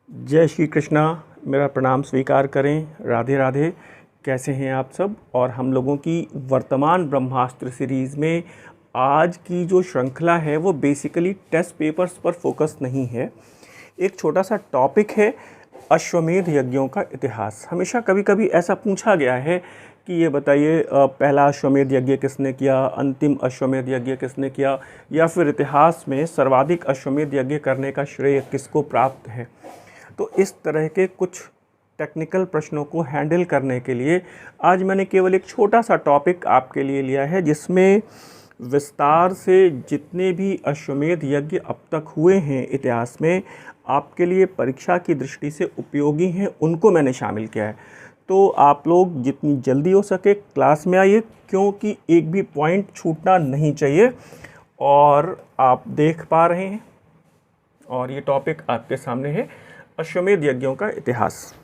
जय श्री कृष्णा। मेरा प्रणाम स्वीकार करें। राधे राधे। कैसे हैं आप सब। और हम लोगों की वर्तमान ब्रह्मास्त्र सीरीज़ में आज की जो श्रृंखला है वो बेसिकली टेस्ट पेपर्स पर फोकस नहीं है। एक छोटा सा टॉपिक है अश्वमेध यज्ञों का इतिहास। हमेशा कभी कभी ऐसा पूछा गया है कि ये बताइए पहला अश्वमेध यज्ञ किसने किया, अंतिम अश्वमेध यज्ञ किसने किया, या फिर इतिहास में सर्वाधिक अश्वमेध यज्ञ करने का श्रेय किसको प्राप्त है। तो इस तरह के कुछ टेक्निकल प्रश्नों को हैंडल करने के लिए आज मैंने केवल एक छोटा सा टॉपिक आपके लिए लिया है, जिसमें विस्तार से जितने भी अश्वमेध यज्ञ अब तक हुए हैं इतिहास में, आपके लिए परीक्षा की दृष्टि से उपयोगी हैं, उनको मैंने शामिल किया है। तो आप लोग जितनी जल्दी हो सके क्लास में आइए, क्योंकि एक भी पॉइंट छूटना नहीं चाहिए। और आप देख पा रहे हैं और ये टॉपिक आपके सामने है, अश्वमेध यज्ञों का इतिहास,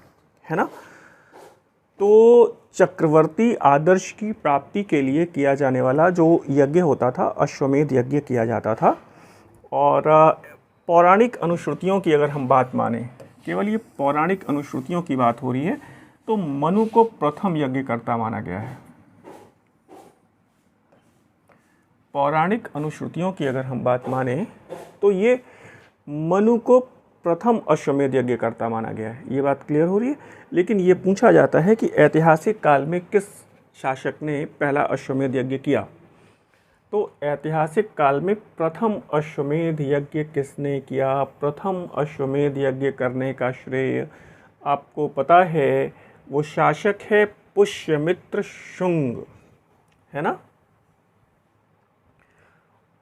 है ना। तो चक्रवर्ती आदर्श की प्राप्ति के लिए किया जाने वाला जो यज्ञ होता था, अश्वमेध यज्ञ किया जाता था। और पौराणिक अनुश्रुतियों की अगर हम बात माने, केवल ये पौराणिक अनुश्रुतियों की बात हो रही है, तो मनु को प्रथम यज्ञकर्ता माना गया है। पौराणिक अनुश्रुतियों की अगर हम बात माने तो ये मनु को प्रथम अश्वमेध यज्ञकर्ता माना गया है। ये बात क्लियर हो रही है। लेकिन ये पूछा जाता है कि ऐतिहासिक काल में किस शासक ने पहला अश्वमेध यज्ञ किया। तो ऐतिहासिक काल में प्रथम अश्वमेध यज्ञ किसने किया, प्रथम अश्वमेध यज्ञ करने का श्रेय आपको पता है, वो शासक है पुष्यमित्र शुंग, है ना।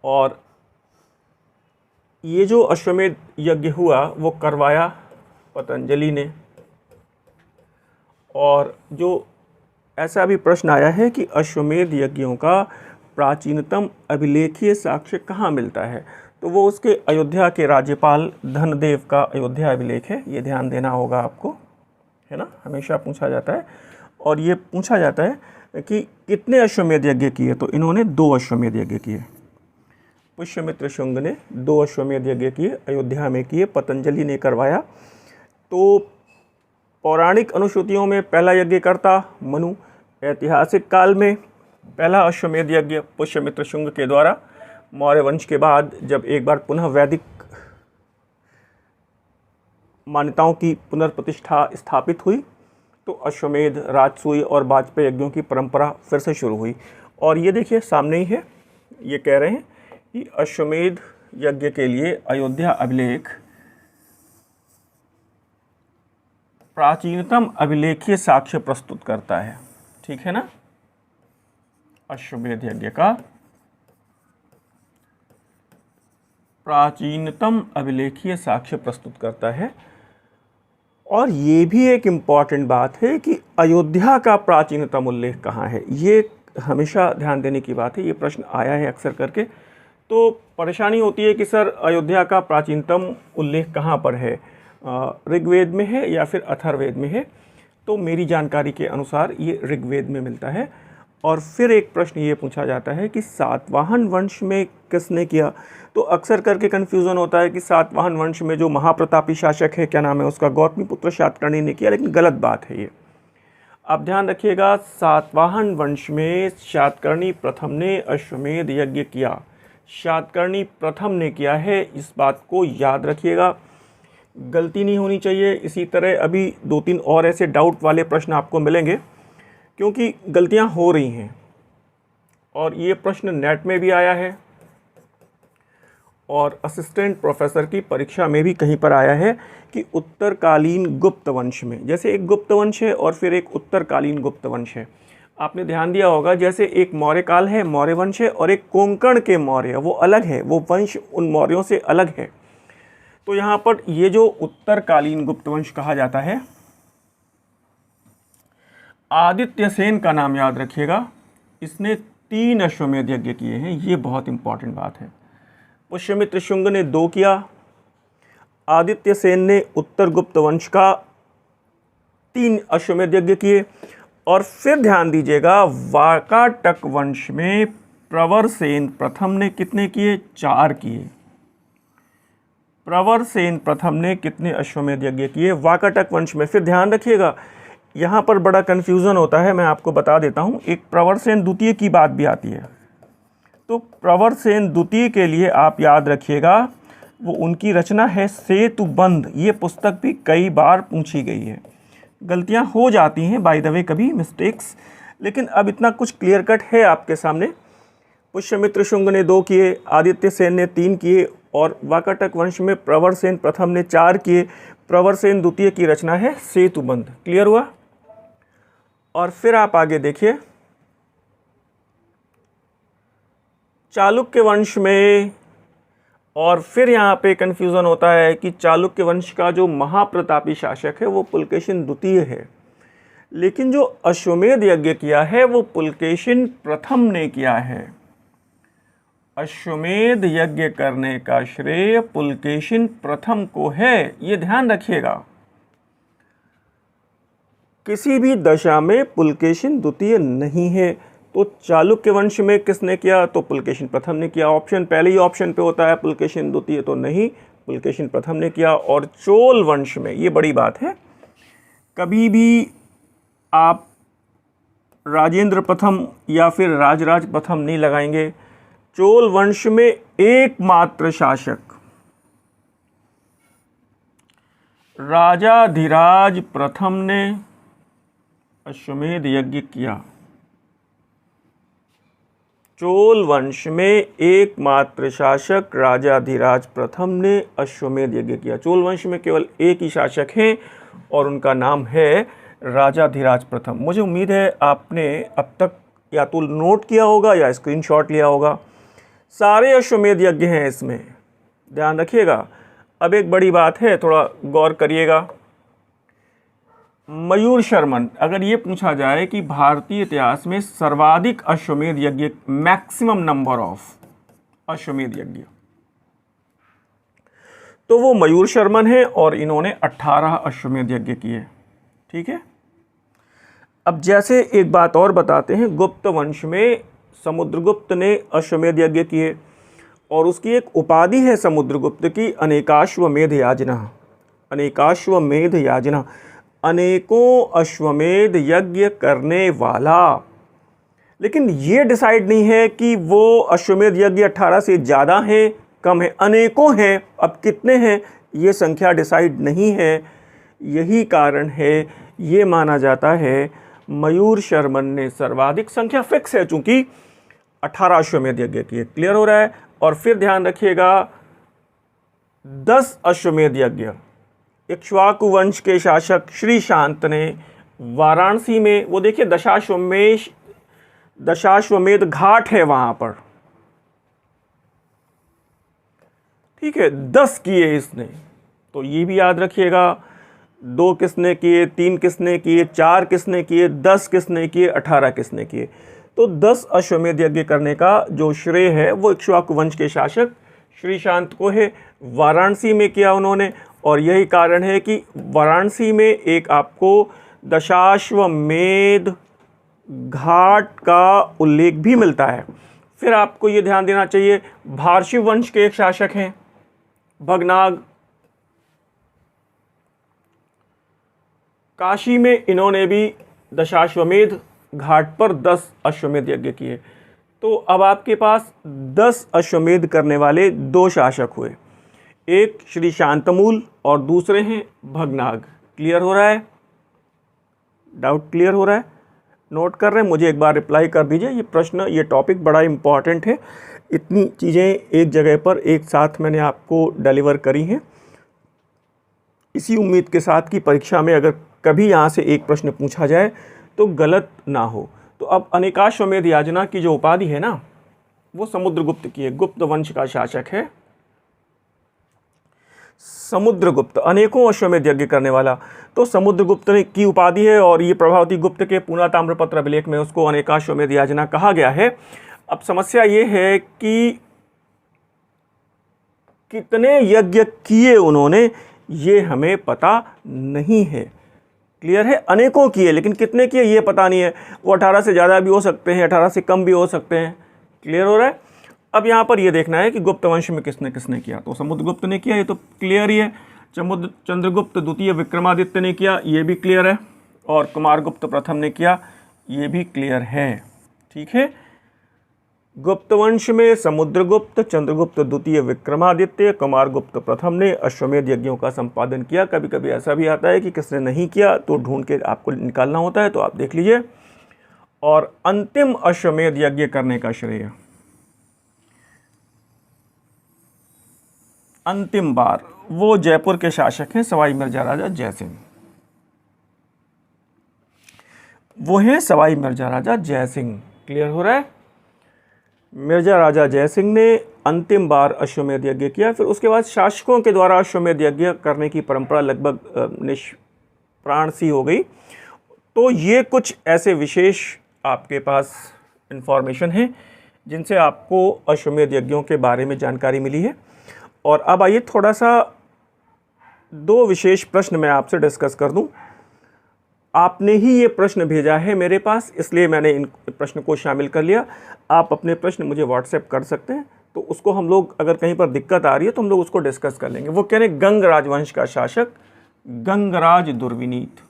और ये जो अश्वमेध यज्ञ हुआ वो करवाया पतंजलि ने। और जो ऐसा भी प्रश्न आया है कि अश्वमेध यज्ञों का प्राचीनतम अभिलेखीय साक्ष्य कहाँ मिलता है, तो वो उसके अयोध्या के राज्यपाल धनदेव का अयोध्या अभिलेख है। ये ध्यान देना होगा आपको, है ना। हमेशा पूछा जाता है। और ये पूछा जाता है कि कितने अश्वमेध यज्ञ किए, तो इन्होंने 2 अश्वमेध यज्ञ किए। पुष्यमित्र शुंग ने 2 अश्वमेध यज्ञ किए, अयोध्या में किए, पतंजलि ने करवाया। तो पौराणिक अनुश्रुतियों में पहला यज्ञकर्ता मनु, ऐतिहासिक काल में पहला अश्वमेध यज्ञ पुष्यमित्र शुंग के द्वारा। मौर्य वंश के बाद जब एक बार पुनः वैदिक मान्यताओं की पुनर्प्रतिष्ठा स्थापित हुई, तो अश्वमेध, राजसूय और वाजपेयी यज्ञों की परंपरा फिर से शुरू हुई। और ये देखिए सामने ही है, ये कह रहे हैं कि अश्वमेध यज्ञ के लिए अयोध्या अभिलेख प्राचीनतम अभिलेखीय साक्ष्य प्रस्तुत करता है, ठीक है ना। अश्वमेध यज्ञ का प्राचीनतम अभिलेखीय साक्ष्य प्रस्तुत करता है। और ये भी एक इम्पॉर्टेंट बात है कि अयोध्या का प्राचीनतम उल्लेख कहाँ है। ये हमेशा ध्यान देने की बात है, ये प्रश्न आया है अक्सर करके। तो परेशानी होती है कि सर अयोध्या का प्राचीनतम उल्लेख कहाँ पर है, ऋग्वेद में है या फिर अथर्ववेद में है। तो मेरी जानकारी के अनुसार ये ऋग्वेद में मिलता है। और फिर एक प्रश्न ये पूछा जाता है कि सातवाहन वंश में किसने किया। तो अक्सर करके कन्फ्यूज़न होता है कि सातवाहन वंश में जो महाप्रतापी शासक है, क्या नाम है उसका, गौतमीपुत्र शातकर्णी ने किया, लेकिन गलत बात है ये। आप ध्यान रखिएगा, सातवाहन वंश में शातकर्णी प्रथम ने अश्वमेध यज्ञ किया। शातकर्णी प्रथम ने किया है, इस बात को याद रखिएगा, गलती नहीं होनी चाहिए। इसी तरह अभी 2-3 और ऐसे डाउट वाले प्रश्न आपको मिलेंगे, क्योंकि गलतियां हो रही हैं। और ये प्रश्न नेट में भी आया है और असिस्टेंट प्रोफेसर की परीक्षा में भी कहीं पर आया है कि उत्तरकालीन गुप्त वंश में, जैसे एक गुप्त वंश है और फिर एक उत्तरकालीन गुप्त वंश है। आपने ध्यान दिया होगा, जैसे एक मौर्य काल है, मौर्य वंश है, और एक कोंकण के मौर्य, वो अलग है, वो वंश उन मौर्यों से अलग है। तो यहाँ पर ये जो उत्तरकालीन गुप्त वंश कहा जाता है, आदित्य सेन का नाम याद रखिएगा, इसने 3 अश्वमेध यज्ञ किए हैं। ये बहुत इंपॉर्टेंट बात है। पुष्यमित्र शुंग ने 2 किया, आदित्य सेन ने उत्तर गुप्त वंश का 3 अश्वमेध यज्ञ किए। और फिर ध्यान दीजिएगा, वाकाटक वंश में प्रवरसेन प्रथम ने कितने किए, 4 किए। प्रवरसेन प्रथम ने कितने अश्वमेध यज्ञ किए वाकाटक वंश में? फिर ध्यान रखिएगा, यहाँ पर बड़ा कन्फ्यूज़न होता है, मैं आपको बता देता हूँ। एक प्रवरसेन द्वितीय की बात भी आती है, तो प्रवरसेन द्वितीय के लिए आप याद रखिएगा, वो उनकी रचना है सेतुबंध। ये पुस्तक भी कई बार पूछी गई है, गलतियाँ हो जाती हैं बाय द वे, कभी मिस्टेक्स, लेकिन अब इतना कुछ क्लियर कट है आपके सामने। पुष्यमित्र शुंग ने 2 किए, आदित्य सेन ने 3 किए, और वाकाटक वंश में प्रवरसेन प्रथम ने 4 किए। प्रवरसेन द्वितीय की रचना है सेतुबंध। क्लियर हुआ? और फिर आप आगे देखिए, चालुक्य वंश में, और फिर यहाँ पे कन्फ्यूज़न होता है कि चालुक्य वंश का जो महाप्रतापी शासक है वो पुलकेशिन द्वितीय है, लेकिन जो अश्वमेध यज्ञ किया है वो पुलकेशिन प्रथम ने किया है। अश्वमेध यज्ञ करने का श्रेय पुलकेशिन प्रथम को है, ये ध्यान रखिएगा। किसी भी दशा में पुलकेशिन द्वितीय नहीं है। तो चालुक्य वंश में किसने किया? तो पुलकेशिन प्रथम ने किया। ऑप्शन पहले ही ऑप्शन पे होता है, पुलकेशिन द्वितीय तो नहीं, पुलकेशिन प्रथम ने किया। और चोल वंश में, ये बड़ी बात है, कभी भी आप राजेंद्र प्रथम या फिर राजराज प्रथम नहीं लगाएंगे। चोल वंश में एकमात्र शासक राजाधिराज प्रथम ने अश्वमेध यज्ञ किया। चोल वंश में एकमात्र शासक राजाधिराज प्रथम ने अश्वमेध यज्ञ किया। चोल वंश में केवल एक ही शासक हैं और उनका नाम है राजाधिराज प्रथम। मुझे उम्मीद है आपने अब तक या तो नोट किया होगा या स्क्रीनशॉट लिया होगा। सारे अश्वमेध यज्ञ हैं इसमें, ध्यान रखिएगा। अब एक बड़ी बात है, थोड़ा गौर करिएगा। मयूर शर्मन, अगर ये पूछा जाए कि भारतीय इतिहास में सर्वाधिक अश्वमेध यज्ञ, मैक्सिमम नंबर ऑफ अश्वमेध यज्ञ, तो वो मयूर शर्मन है और इन्होंने 18 अश्वमेध यज्ञ किए। ठीक है। अब जैसे एक बात और बताते हैं, गुप्त वंश में समुद्रगुप्त ने अश्वमेध यज्ञ किए और उसकी एक उपाधि है समुद्रगुप्त की, अनेकाश्वमेध याजना। अनेकाश्वमेध याजना, अनेकों अश्वमेध यज्ञ करने वाला। लेकिन ये डिसाइड नहीं है कि वो अश्वमेध यज्ञ 18 से ज़्यादा हैं, कम है, अनेकों हैं। अब कितने हैं ये संख्या डिसाइड नहीं है। यही कारण है, ये माना जाता है मयूर शर्मन ने सर्वाधिक संख्या, फिक्स है चूंकि 18 अश्वमेध यज्ञ किए। क्लियर हो रहा है? और फिर ध्यान रखिएगा, 10 अश्वमेध यज्ञ इक्ष्वाकु वंश के शासक श्री शांत ने वाराणसी में, वो देखिए दशाश्वमेध घाट है वहां पर, ठीक है, 10 किए इसने। तो ये भी याद रखिएगा, 2 किसने किए, 3 किसने किए, 4 किसने किए, 10 किसने किए, 18 किसने किए। तो 10 अश्वमेध यज्ञ करने का जो श्रेय है वो इक्ष्वाकु वंश के शासक श्री शांत को है। वाराणसी में किया उन्होंने, और यही कारण है कि वाराणसी में एक आपको दशाश्वमेध घाट का उल्लेख भी मिलता है। फिर आपको ये ध्यान देना चाहिए, भारशिव वंश के एक शासक हैं भगनाग, काशी में इन्होंने भी दशाश्वमेध घाट पर 10 अश्वमेध यज्ञ किए। तो अब आपके पास 10 अश्वमेध करने वाले 2 शासक हुए, एक श्री शांतमूल और दूसरे हैं भगनाग। क्लियर हो रहा है? डाउट क्लियर हो रहा है? नोट कर रहे हैं? मुझे एक बार रिप्लाई कर दीजिए। ये प्रश्न, ये टॉपिक बड़ा इम्पॉर्टेंट है। इतनी चीज़ें एक जगह पर एक साथ मैंने आपको डिलीवर करी हैं, इसी उम्मीद के साथ कि परीक्षा में अगर कभी यहाँ से एक प्रश्न पूछा जाए तो गलत ना हो। तो अब अनेकाश्वमेध याजना की जो उपाधि है ना, वो समुद्रगुप्त की है, गुप्त वंश का शासक है समुद्रगुप्त, अनेकों अश्वमेध यज्ञ करने वाला। तो समुद्रगुप्त की उपाधि है और ये प्रभावती गुप्त के पूना ताम्रपत्र अभिलेख में उसको अनेकाश्वमेध याजना कहा गया है। अब समस्या ये है कि कितने यज्ञ किए उन्होंने, ये हमें पता नहीं है। क्लियर है? अनेकों किए, लेकिन कितने किए ये पता नहीं है। वो 18 से ज़्यादा भी हो सकते हैं, 18 से कम भी हो सकते हैं। क्लियर हो रहा है? अब यहाँ पर ये देखना है कि गुप्त वंश में किसने किसने किया। तो समुद्रगुप्त ने किया, ये तो क्लियर ही है। चंद्रगुप्त द्वितीय विक्रमादित्य ने किया, ये भी क्लियर है। और कुमारगुप्त प्रथम ने किया, ये भी क्लियर है। ठीक है, गुप्त वंश में समुद्रगुप्त, चंद्रगुप्त द्वितीय विक्रमादित्य, कुमारगुप्त प्रथम ने अश्वमेध यज्ञों का संपादन किया। कभी कभी ऐसा भी आता है कि किसने नहीं किया, तो ढूंढ के आपको निकालना होता है, तो आप देख लीजिए। और अंतिम अश्वमेध यज्ञ करने का श्रेय अंतिम बार वो जयपुर के शासक हैं सवाई मिर्जा राजा जयसिंह। वो हैं सवाई मिर्जा राजा जयसिंह। क्लियर हो रहा है? मिर्जा राजा जयसिंह ने अंतिम बार अश्वमेध यज्ञ किया। फिर उसके बाद शासकों के द्वारा अश्वमेध यज्ञ करने की परंपरा लगभग निष्प्राण सी हो गई। तो ये कुछ ऐसे विशेष आपके पास इंफॉर्मेशन है जिनसे आपको अश्वमेध यज्ञों के बारे में जानकारी मिली है। और अब आइए थोड़ा सा दो विशेष प्रश्न मैं आपसे डिस्कस कर दूं। आपने ही ये प्रश्न भेजा है मेरे पास, इसलिए मैंने इन प्रश्न को शामिल कर लिया। आप अपने प्रश्न मुझे व्हाट्सएप कर सकते हैं, तो उसको हम लोग, अगर कहीं पर दिक्कत आ रही है तो हम लोग उसको डिस्कस कर लेंगे। वो कह रहे हैं गंग राजवंश का शासक गंगराज दुर्विनीत।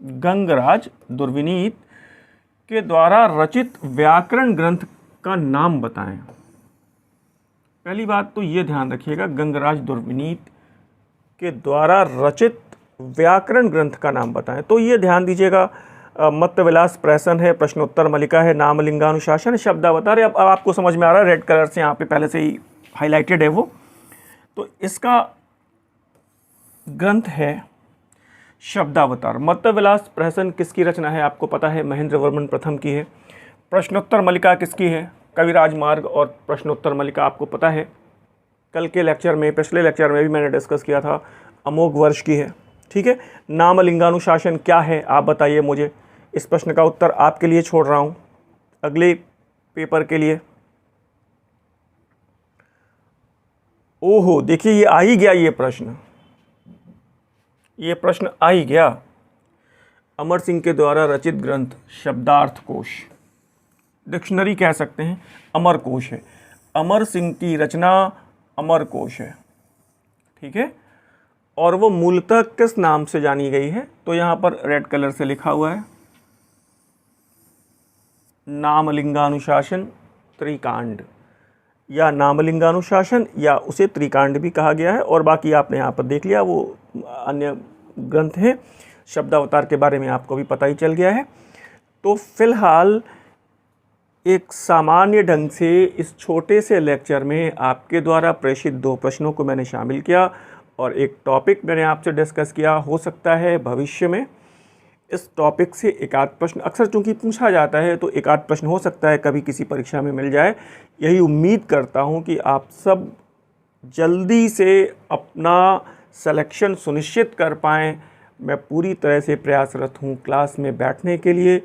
गंगराज दुर्विनीत के द्वारा रचित व्याकरण ग्रंथ का नाम बताएं। पहली बात तो ये ध्यान रखिएगा, गंगराज दुर्विनीत के द्वारा रचित व्याकरण ग्रंथ का नाम बताएं। तो ये ध्यान दीजिएगा, मत्तविलास प्रहसन है, प्रश्नोत्तर मलिका है, नामलिंगानुशासन है, शब्दावतार है। अब आपको समझ में आ रहा है, रेड कलर से यहाँ पे पहले से ही हाईलाइटेड है वो। तो इसका ग्रंथ है शब्दावतार। मत्तविलास प्रहसन किसकी रचना है आपको पता है, महेंद्र वर्मन प्रथम की है। प्रश्नोत्तर मलिका किसकी है, कविराज मार्ग और प्रश्नोत्तर मलिका आपको पता है। कल के लेक्चर में, पिछले लेक्चर में भी मैंने डिस्कस किया था, अमोघ वर्ष की है। ठीक है, नामलिंगानुशासन क्या है आप बताइए मुझे। इस प्रश्न का उत्तर आपके लिए छोड़ रहा हूं अगले पेपर के लिए। ओहो, देखिए ये आ ही गया, ये प्रश्न आ ही गया। अमर सिंह के द्वारा रचित ग्रंथ शब्दार्थ कोश, डिक्शनरी कह सकते हैं, अमर कोश है। अमर सिंह की रचना अमर कोश है। ठीक है, और वो मूलतः किस नाम से जानी गई है, तो यहाँ पर रेड कलर से लिखा हुआ है नामलिंगानुशासन त्रिकांड, या नामलिंगानुशासन, या उसे त्रिकांड भी कहा गया है। और बाकी आपने यहाँ पर देख लिया, वो अन्य ग्रंथ हैं। शब्दावतार के बारे में आपको भी पता ही चल गया है। तो फिलहाल एक सामान्य ढंग से इस छोटे से लेक्चर में आपके द्वारा प्रेषित 2 प्रश्नों को मैंने शामिल किया और एक टॉपिक मैंने आपसे डिस्कस किया। हो सकता है भविष्य में इस टॉपिक से एक आध प्रश्न, अक्सर चूंकि पूछा जाता है तो एक आध प्रश्न हो सकता है कभी किसी परीक्षा में मिल जाए। यही उम्मीद करता हूं कि आप सब जल्दी से अपना सिलेक्शन सुनिश्चित कर पाएँ। मैं पूरी तरह से प्रयासरत हूं क्लास में बैठने के लिए।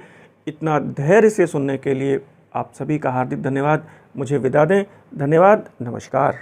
इतना धैर्य से सुनने के लिए आप सभी का हार्दिक धन्यवाद। मुझे विदा दें। धन्यवाद, नमस्कार।